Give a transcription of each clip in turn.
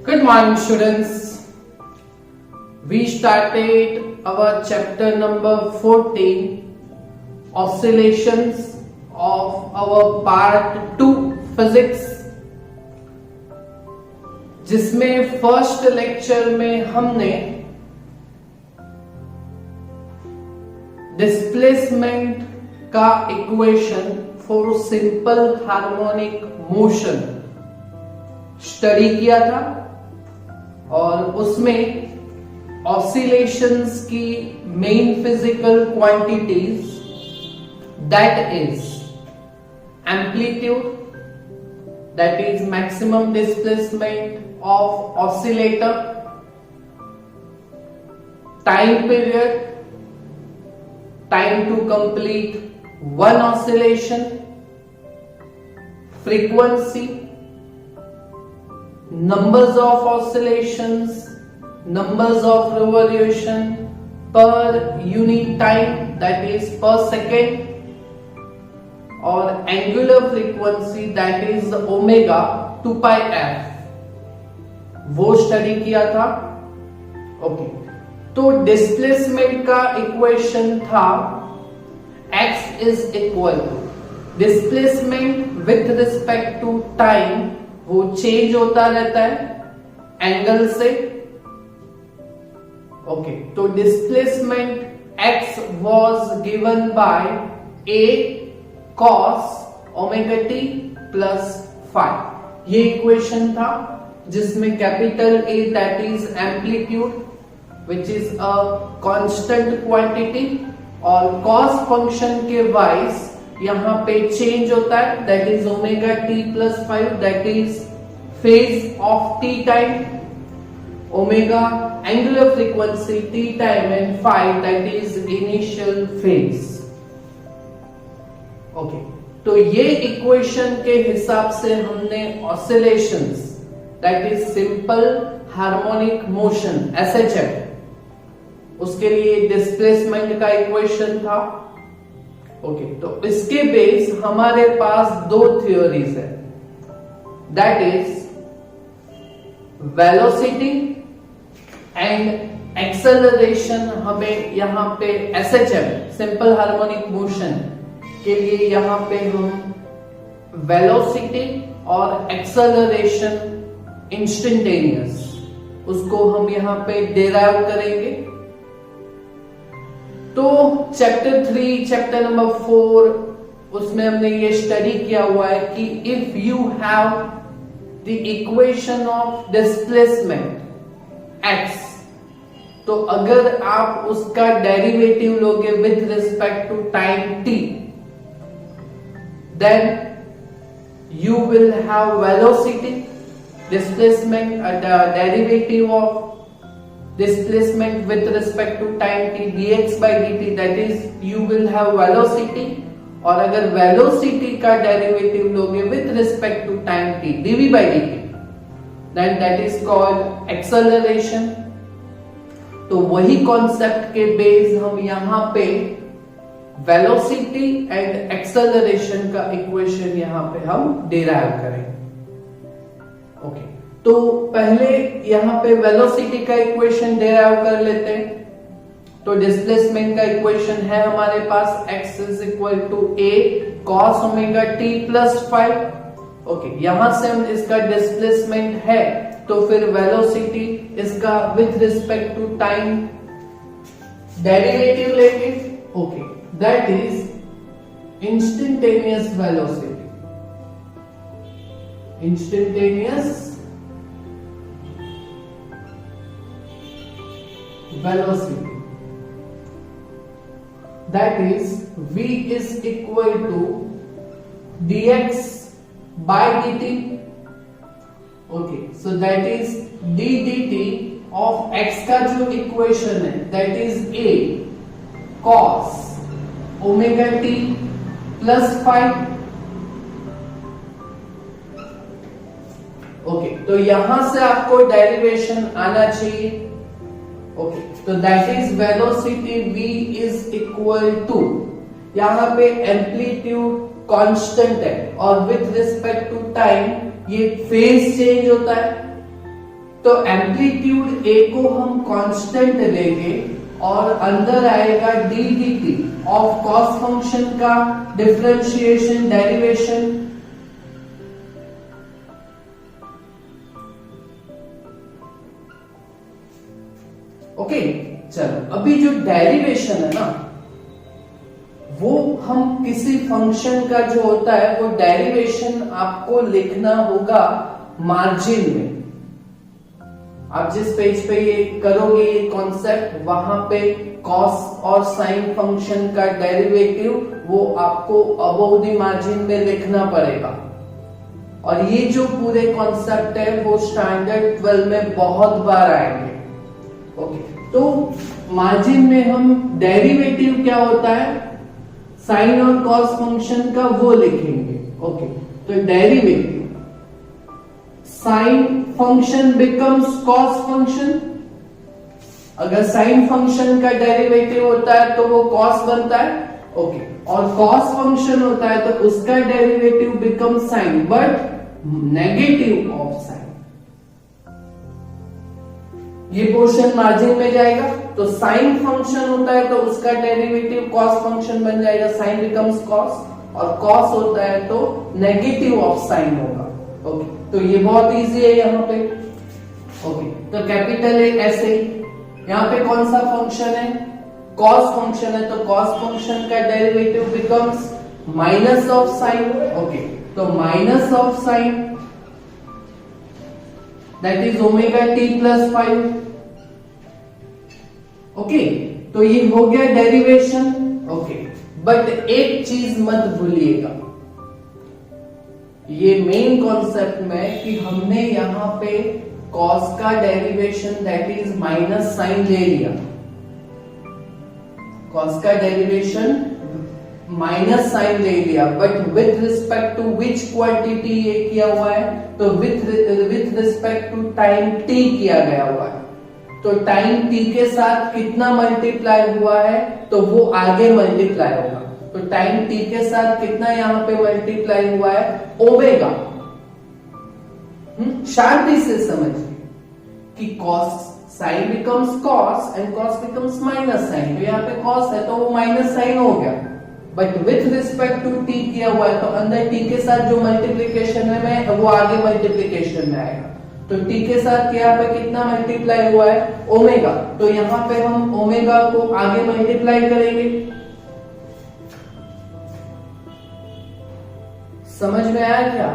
Good morning, students. We started our chapter number 14, oscillations of our part 2 physics, जिसमें first lecture में हमने displacement का equation for simple harmonic motion study किया था और उसमें ऑसिलेशंस की main physical quantities that is amplitude, that is maximum displacement of oscillator, time period, time to complete one oscillation, frequency, numbers of oscillations, numbers of revolution per unit time, that is per second, or angular frequency, that is omega 2 pi f, वो study किया था. Okay, तो displacement का equation था x is equal to displacement with respect to time, वो change होता रहता है एंगल से. ओके, तो displacement x was given by a cos omega t plus phi. ये इक्वेशन था जिसमें capital A that is amplitude which is a constant quantity और cos फंक्शन के वाइज यहां पे चेंज होता है, that is omega t plus 5, that is phase of t time, omega angular frequency t time and phi that is initial phase. Okay, तो ये equation के हिसाब से हमने oscillations that is simple harmonic motion SHM, उसके लिए displacement का equation था. ओके, तो इसके बेस हमारे पास दो थ्योरीज है, that is velocity and acceleration. हमें यहां पे SHM सिंपल हार्मोनिक मोशन के लिए यहां पे हम वेलोसिटी और एक्सेलरेशन इंस्टेंटेनियस उसको हम यहां पे डेराइव करेंगे. तो चैप्टर 3, चैप्टर नंबर 4, उसमें हमने ये स्टडी किया हुआ है कि if you have the equation of displacement x, तो अगर आप उसका डेरिवेटिव लोगे with respect to time t, then you will have velocity displacement derivative of displacement with respect to time t dx by dt, that is you will have velocity. और अगर velocity का derivative लोगे with respect to time t dv by dt, then that is called acceleration. तो वही concept के base हम यहां पे velocity and acceleration का इक्वेशन यहां पे हम डिराइव करेंगे. ओके, तो पहले यहां पे वेलोसिटी का इक्वेशन डिराइव कर लेते हैं. तो डिस्प्लेसमेंट का इक्वेशन है हमारे पास x is equal to a cos omega t plus 5. Okay, यहां से हम इसका डिस्प्लेसमेंट है तो फिर वेलोसिटी इसका with respect to time derivative लेंगे. Okay, that is instantaneous velocity, instantaneous velocity, that is v is equal to dx by dt. okay, so that is d dt of x का जो equation है that is a cos omega t plus 5. Okay, तो यहां से आपको derivation आना चाहिए. Okay, तो that is velocity v is equal to, यहाँ पे एम्पलीट्यूड कांस्टेंट है और विथ रिस्पेक्ट टू टाइम ये फेज चेंज होता है. तो एम्पलीट्यूड ए को हम कांस्टेंट लेंगे और अंदर आएगा D D T of cos function का डिफरेंशिएशन डेरिवेशन। ओके, चलो अभी जो डेरिवेशन है ना, वो हम किसी फंक्शन का जो होता है वो डेरिवेशन आपको लिखना होगा मार्जिन में। आप जिस पेज पे ये करोगे ये कॉन्सेप्ट, वहां पे कॉस और साइन फंक्शन का डेरिवेटिव वो आपको अबव द मार्जिन में लिखना पड़ेगा। और ये जो पूरे कॉन्सेप्ट है वो स्टैंडर्ड 12 में बहुत बार आएंगे। ओके, तो मार्जिन में हम डेरिवेटिव क्या होता है साइन और कॉस फंक्शन का वो लिखेंगे। ओके, तो derivative sine function becomes cos function. अगर साइन फंक्शन का डेरिवेटिव होता है तो वो कॉस बनता है। ओके, और कॉस फंक्शन होता है तो उसका derivative become sign but negative of sign. ये पोर्शन मार्जिन में जाएगा। तो साइन फंक्शन होता है तो उसका डेरिवेटिव कॉस फंक्शन बन जाएगा, साइन बिकम्स कॉस, और कॉस होता है तो नेगेटिव ऑफ साइन होगा। ओके, तो ये बहुत इजी है यहाँ पे। ओके, तो कैपिटल ए ऐसे ही, यहाँ पे कौन सा फंक्शन है कॉस फंक्शन है, तो कॉस फंक्शन का derivative becomes minus of sine. Okay, तो minus of sine that is omega T plus 5। Okay, तो ये हो गया डेरिवेशन। ओके, बट एक चीज मत भूलिएगा ये मेन कॉन्सेप्ट में कि हमने यहां पे कॉस का derivation that is minus sine ले लिया। कॉस का डेरिवेशन माइनस साइन ले लिया, but with respect to which quantity ये किया हुआ है, तो with respect to time t किया गया हुआ है। तो टाइम टी के साथ कितना मल्टीप्लाई हुआ है तो वो आगे मल्टीप्लाई होगा। तो टाइम टी के साथ कितना यहां पे मल्टीप्लाई हुआ है ओमेगा। शांति से समझिए कि cos sine becomes cos and cos becomes minus sine. तो यहाँ पे कॉस है तो वो माइनस साइन हो गया, but with respect to t किया हुआ है तो अंदर टी के साथ जो मल्टीप्लीकेशन है वो आगे मल्टीप्लीकेशन में आएगा। तो टी के साथ यहाँ पे कितना मल्टीप्लाई हुआ है ओमेगा, तो यहाँ पे हम ओमेगा को आगे मल्टीप्लाई करेंगे। समझ में आया क्या?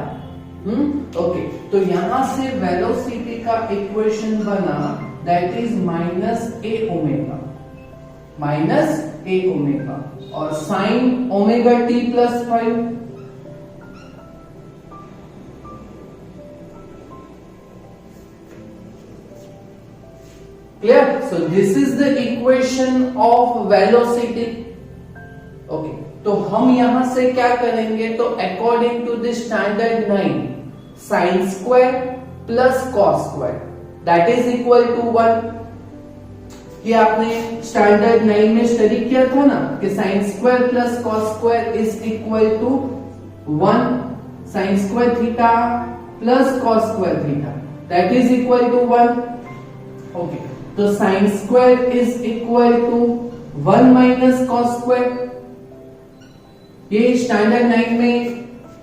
ओके, तो यहां से वेलोसिटी का इक्वेशन बना that is minus A omega, minus A omega, और sine omega T plus 5। Clear? So this is the equation of velocity. Okay, तो हम यहां से क्या करेंगे, तो according to the standard 9 sine square plus cos square that is equal to 1। ये आपने स्टैंडर्ड 9 में स्टडी किया था ना कि sine square plus cos square is equal to 1 sine square theta plus cos square theta that is equal to 1। Okay, तो sine square is equal to 1 minus cos square. ये standard 9 में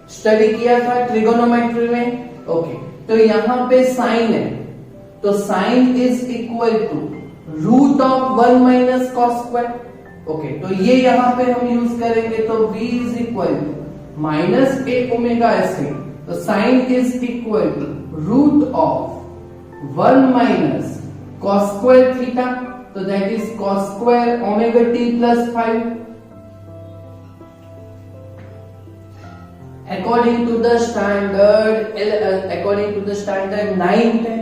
study किया था trigonometry में। Okay, तो यहां पे sine है तो sine is equal to root of 1 minus cos square. Okay, तो ये यहां पे हम यूज करेंगे तो v is equal to minus A omega ऐसे, तो sine is equal to root of 1 minus cos square theta, so that is cos square omega t plus 5 according to the standard 9-10।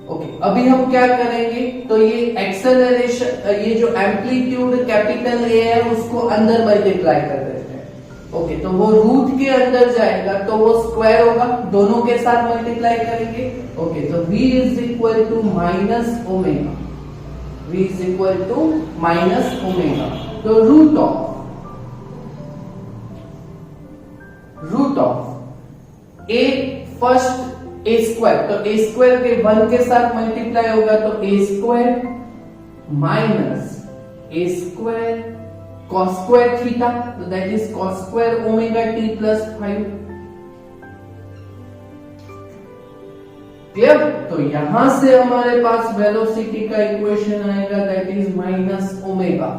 Okay, अभी हम क्या करेंगे, तो ये एक्सेलरेशन, ये जो एम्पलीट्यूड कैपिटल ए है उसको अंदर मल्टीप्लाई कर देते हैं। ओके, तो वो रूट के अंदर जाएगा तो वो स्क्वायर होगा, दोनों के साथ मल्टीप्लाई करेंगे। ओके, तो v is equal to minus omega, v is equal to minus omega, तो root of A first A square, तो ए स्क्वायर के 1 के साथ मल्टीप्लाई होगा तो ए square minus a square cos square theta, तो that is cos square omega T plus 5। Clear? तो यहां से हमारे पास वेलोसिटी का इक्वेशन आएगा that is minus omega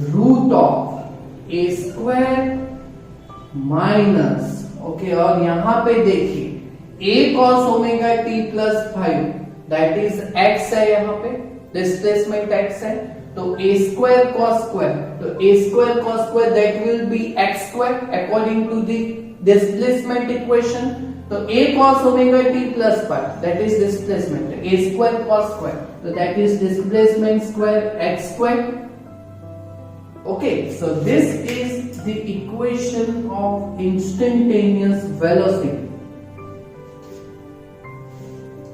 root of a square minus, okay, और यहां पे देखिए a cos omega t plus 5 that is x है, यहाँ पे डिस्प्लेसमेंट x है, तो a स्क्वायर cos स्क्वायर, तो a square cos square that will be x square according to the displacement equation, तो a cos omega t plus 5 that is displacement, a square cos square, तो that is displacement square x square. Okay, so this is the equation of instantaneous velocity.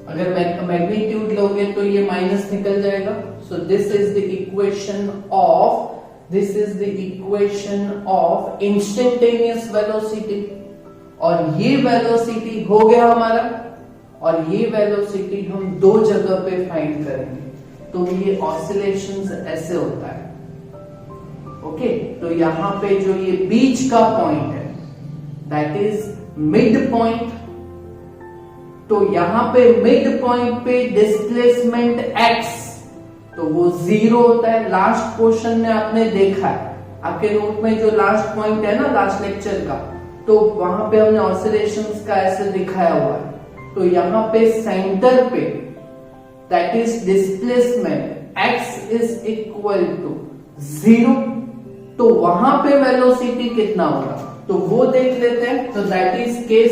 अगर magnitude लोगे तो ये minus निकल जाएगा, so this is the equation of instantaneous velocity, और ये velocity हो गया हमारा, और ये वेलोसिटी हम दो जगह पे फाइंड करेंगे, तो ये ऑसिलेशंस ऐसे होता है। ओके, तो यहां पे जो ये बीच का पॉइंट है दैट इज मिड पॉइंट, तो यहां पे मिड पॉइंट पे डिस्प्लेसमेंट x, तो वो 0 होता है। लास्ट क्वेश्चन में आपने देखा है, आपके नोट में जो लास्ट पॉइंट है ना लास्ट लेक्चर का, तो वहां पे हमने ऑसिलेशंस का ऐसे दिखाया हुआ है, तो यहां पे सेंटर पे that is displacement x is equal to 0, तो वहां पे वेलोसिटी कितना होगा तो वो देख लेते हैं। तो दैट इज केस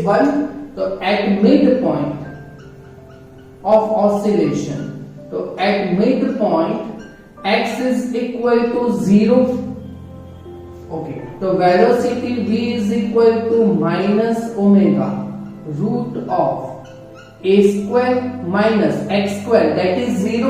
1, तो at mid point of oscillation, तो at mid point x is equal to 0, okay, तो velocity v is equal to minus omega root of a square minus x square that is 0.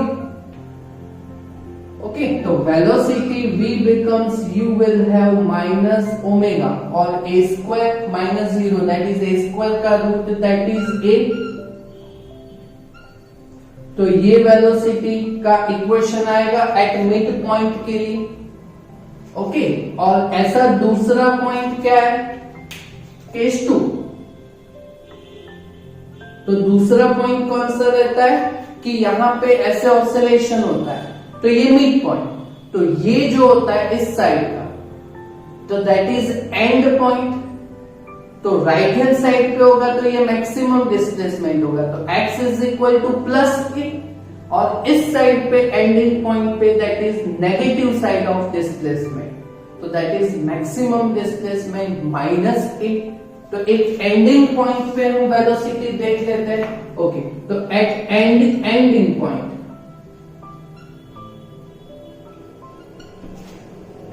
Okay, so velocity v becomes, you will have minus omega or a square minus 0 that is a square का root that is a, तो ये velocity का equation आएगा eight mid point के लिए। Okay, और ऐसा दूसरा पॉइंट क्या है, केस 2, तो दूसरा पॉइंट कौन सा रहता है कि यहां पे ऐसे ऑसिलेशन होता है, तो ये मिड पॉइंट, तो ये जो होता है इस साइड का, तो दैट इज एंड पॉइंट, तो राइट हैंड साइड पे होगा तो ये मैक्सिमम डिस्प्लेसमेंट होगा, तो x is equal to plus a, और इस साइड पे एंडिंग पॉइंट पे that is negative side of displacement, तो that is maximum displacement minus a, तो एक एंडिंग पॉइंट पे हम वेलोसिटी देख लेते हैं। ओके, तो at ending point,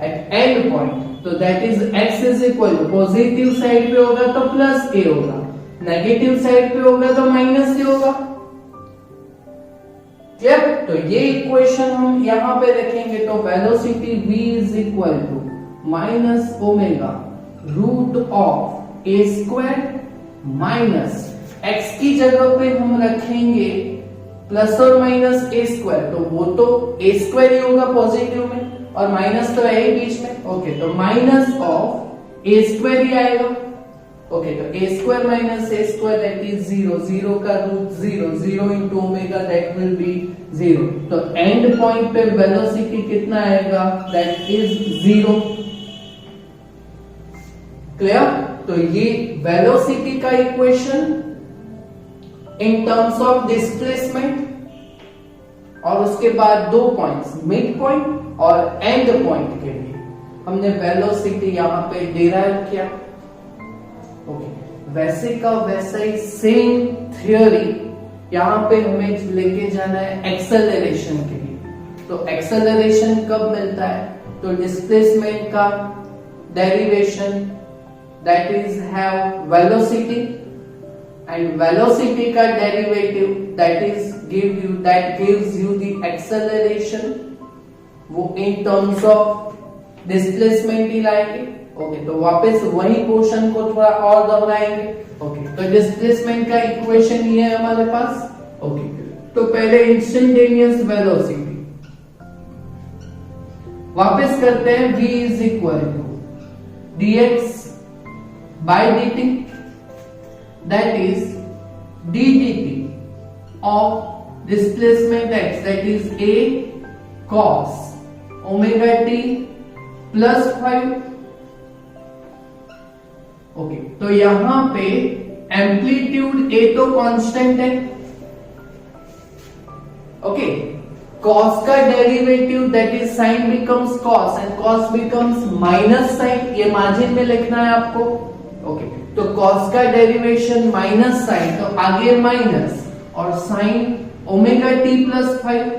at end point, तो that is x is equal to, positive side पे होगा तो प्लस a होगा, नेगेटिव साइड पे होगा तो माइनस a होगा। क्लियर? तो ये इक्वेशन हम यहां पे रखेंगे, तो velocity v is equal to minus omega root of a square minus x की जगह पे हम रखेंगे प्लस और माइनस a स्क्वायर, तो वो तो a स्क्वायर ही होगा पॉजिटिव में, और माइनस तो है ही बीच में। ओके, तो माइनस ऑफ a स्क्वायर ही आएगा। ओके, तो a square minus a square that is 0, 0 का रूट 0, 0 into omega that will be 0, तो एंड पॉइंट पे वेलोसिटी कितना आएगा दैट इज 0। क्लियर? तो ये वेलोसिटी का equation in terms of displacement, और उसके बाद दो पॉइंट्स मिड पॉइंट और एंड पॉइंट के लिए हमने वेलोसिटी यहां पे डिराइव किया। ओके, वैसे का वैसा ही सेम थियोरी यहां पे हमें लेके जाना है एक्सेलरेशन के लिए। तो एक्सेलरेशन कब मिलता है, तो डिस्प्लेसमेंट का derivation that is have velocity, and velocity का derivative that gives you the acceleration, वो in terms of displacement ही लाएंगे। ओके, तो वापस वही पोर्शन को थोड़ा और दोहराएंगे। ओके, तो डिस्प्लेसमेंट का इक्वेशन ये है हमारे पास। ओके, तो पहले इंस्टेंटेनियस वेलोसिटी वापस करते हैं। v is equal to dx by dt, that is ddt of displacement x, that is a cos omega t plus 5। Okay, तो यहां पे एम्पलीट्यूड a तो कांस्टेंट है। ओके, cos का derivative that is sine becomes cos and cos becomes minus sine, ये margin में लिखना है आपको। ओके, तो cos का डेरिवेशन माइनस साइन, तो आगे माइनस और sine omega t plus 5,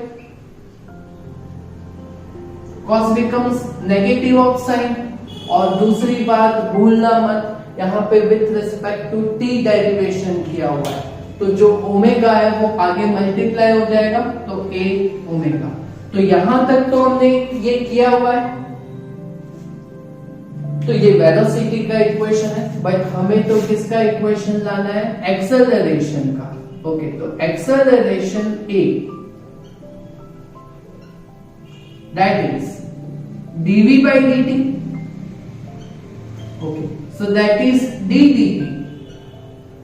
cos becomes negative of sine. और दूसरी बात भूलना मत, यहाँ पे with respect to t derivation किया हुआ है, तो जो ओमेगा है वो आगे मल्टीप्लाई हो जाएगा, तो a ओमेगा। तो यहां तक तो हमने ये किया हुआ है, तो ये वेलोसिटी का इक्वेशन है। बट हमें तो किसका इक्वेशन लाना है? एक्सेलरेशन का। ओके, तो acceleration a that is dv by dt। Okay, so that is ddt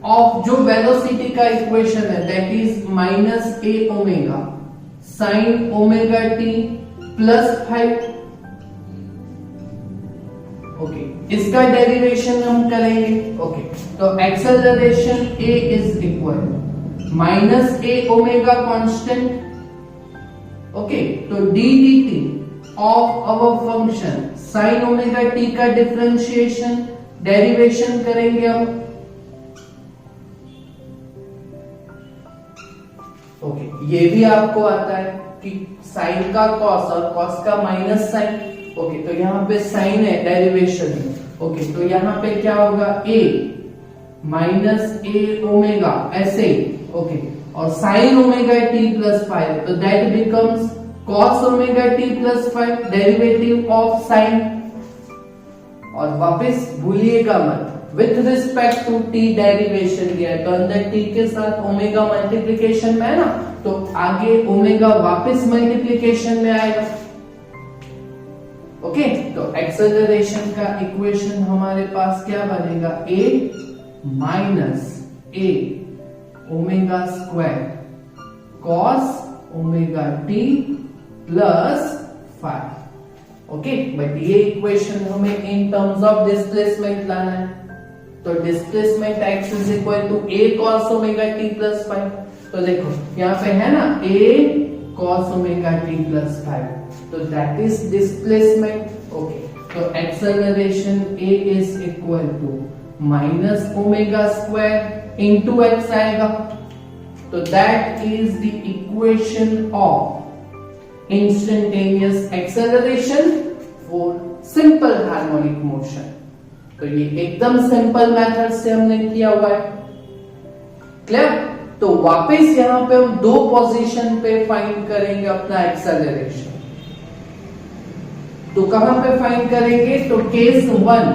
of जो वेलोसिटी का इक्वेशन है that is minus a omega sine omega t plus 5। Okay, इसका डेरिवेशन हम करेंगे। ओके, तो acceleration a is equal minus a omega constant. Okay, तो d dt of our function sine omega t का differentiation derivation करेंगे हम। Okay, ये भी आपको आता है कि साइन का कॉस और कॉस का माइनस साइन। ओके, तो यहाँ पे साइन है डेरिवेशन में। ओके, तो यहाँ पे क्या होगा? a माइनस a ओमेगा ऐसे। ओके, और साइन ओमेगा t प्लस 5, तो that becomes cos omega t plus 5 derivative of sine. और वापस भूलिएगा मत, with respect to t derivation दिया है, तो अंदर t के साथ ओमेगा मल्टीप्लिकेशन में है ना, तो आगे ओमेगा वापस मल्टीप्लिकेशन में आएगा। ओके, तो एक्सेलरेशन का इक्वेशन हमारे पास क्या बनेगा? a minus a omega square cos omega t plus 5। Okay, but ये इक्वेशन हमें इन टर्म्स ऑफ डिस्प्लेसमेंट लाना है, तो displacement x is equal to a cos omega t plus 5। तो देखो यहाँ पे है ना a cos omega t plus 5, तो दैट इज डिस्प्लेसमेंट। ओके, तो acceleration a is equal to minus omega square into x आएगा, तो that is the equation of instantaneous acceleration for simple harmonic motion. तो ये एकदम सिंपल मेथड से हमने किया हुआ है। क्लियर? तो वापस यहां पे हम दो पोजीशन पे फाइंड करेंगे अपना एक्सेलरेशन। तो कहां पे फाइंड करेंगे? तो केस 1।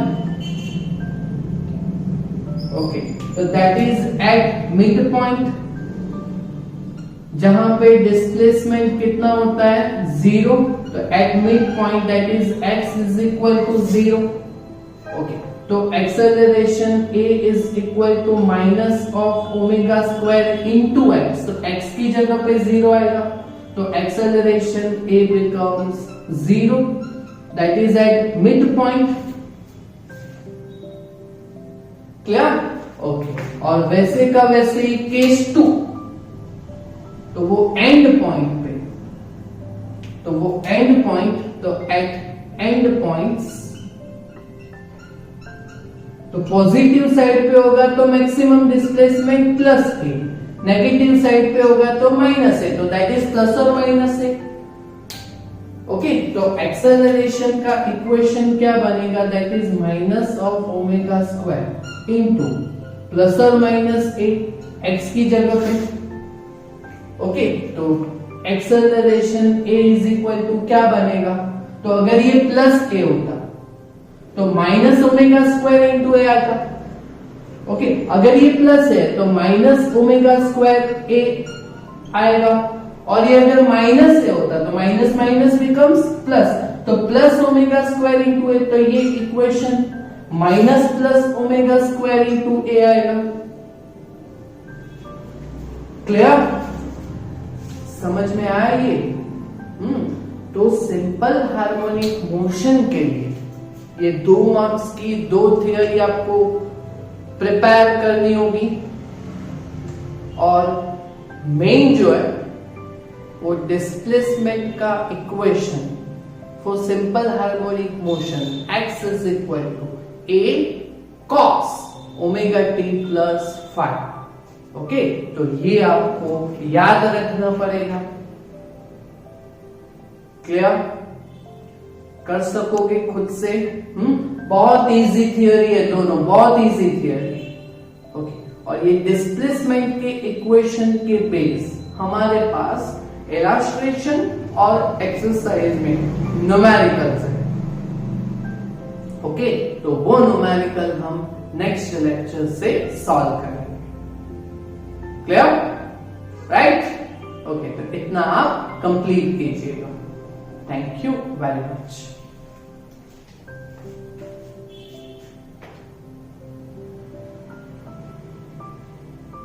ओके, तो that is at mid point, जहां पे डिस्प्लेसमेंट कितना होता है? 0। तो at mid point that is x is equal to 0। Okay, तो acceleration a is equal to minus of omega square into x, तो x की जगह पे 0 आएगा, तो acceleration a becomes 0, that is at mid point. Clear? Okay, और वैसे का वैसे ही केस 2, तो वो एंड पॉइंट पे, तो वो एंड पॉइंट, तो एट एंड पॉइंट्स, तो पॉजिटिव साइड पे होगा तो maximum displacement plus a, negative side पे होगा तो माइनस a, तो दैट इज प्लस और माइनस a। ओके, तो एक्सेलरेशन का इक्वेशन क्या बनेगा? That is minus of omega square into plus और माइनस a, x की जगह पे। ओके, तो acceleration a is equal to क्या बनेगा? तो अगर ये प्लस a होता तो माइनस ओमेगा स्क्वायर इंटू ए आता। ओके, अगर ये प्लस है तो माइनस ओमेगा स्क्वायर ए आएगा, और ये अगर माइनस से होता तो माइनस माइनस बिकम्स प्लस, तो plus omega square into A, तो ये equation minus plus omega square into A आएगा। क्लियर? समझ में आया ये? तो सिंपल हार्मोनिक मोशन के लिए ये 2 मार्क्स की 2 थियरी आपको प्रिपेयर करनी होगी, और मेन जो है वो डिस्प्लेसमेंट का equation for simple harmonic motion x is equal to a cos omega t plus five. Okay, तो ये आपको याद रखना पड़ेगा। क्लियर? कर सकोगे खुद से? बहुत इजी थियरी है दोनों, बहुत इजी थियरी। ओके, और ये डिस्प्लेसमेंट के इक्वेशन के बेस हमारे पास इलस्ट्रेशन और एक्सरसाइज में न्यूमेरिकल्स है। ओके, तो वो न्यूमेरिकल हम नेक्स्ट लेक्चर से सॉल्व करेंगे। क्लियर? राइट? ओके, तो इतना आप कंप्लीट कीजिएगा। Thank you very much.